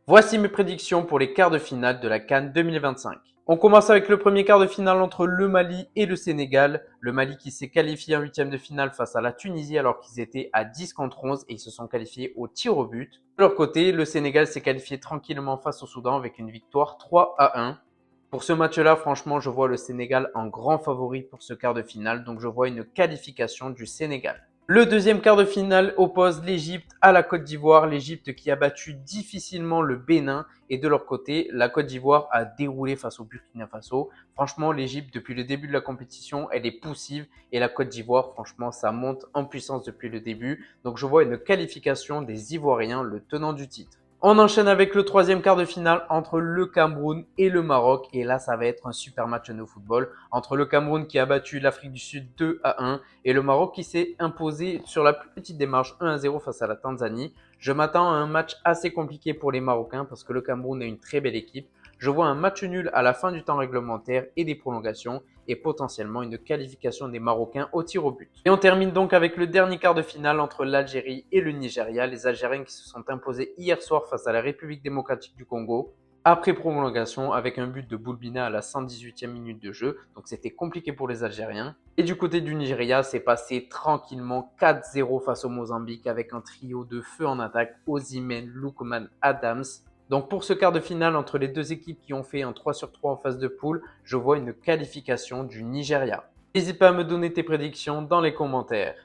Voici mes prédictions pour les quarts de finale de la CAN 2025. On commence avec le premier quart de finale entre le Mali et le Sénégal. Le Mali qui s'est qualifié en huitième de finale face à la Tunisie alors qu'ils étaient à 10 contre 11 et ils se sont qualifiés au tir au but. De leur côté, le Sénégal s'est qualifié tranquillement face au Soudan avec une victoire 3-1. Pour ce match-là, franchement, je vois le Sénégal en grand favori pour ce quart de finale, donc je vois une qualification du Sénégal. Le deuxième quart de finale oppose l'Égypte à la Côte d'Ivoire. L'Égypte qui a battu difficilement le Bénin et de leur côté, la Côte d'Ivoire a déroulé face au Burkina Faso. Franchement, l'Égypte, depuis le début de la compétition, elle est poussive et la Côte d'Ivoire, franchement, ça monte en puissance depuis le début. Donc, je vois une qualification des Ivoiriens, le tenant du titre. On enchaîne avec le troisième quart de finale entre le Cameroun et le Maroc. Et là, ça va être un super match de football entre le Cameroun qui a battu l'Afrique du Sud 2-1 et le Maroc qui s'est imposé sur la plus petite démarche 1-0 face à la Tanzanie. Je m'attends à un match assez compliqué pour les Marocains parce que le Cameroun est une très belle équipe. Je vois un match nul à la fin du temps réglementaire et des prolongations et potentiellement une qualification des Marocains au tir au but. Et on termine donc avec le dernier quart de finale entre l'Algérie et le Nigeria. Les Algériens qui se sont imposés hier soir face à la République démocratique du Congo après prolongation avec un but de Boulbina à la 118e minute de jeu. Donc c'était compliqué pour les Algériens. Et du côté du Nigeria, c'est passé tranquillement 4-0 face au Mozambique avec un trio de feu en attaque, Osimhen, Lookman, Adams. Donc pour ce quart de finale entre les deux équipes qui ont fait un 3 sur 3 en phase de poule, je vois une qualification du Nigeria. N'hésite pas à me donner tes prédictions dans les commentaires.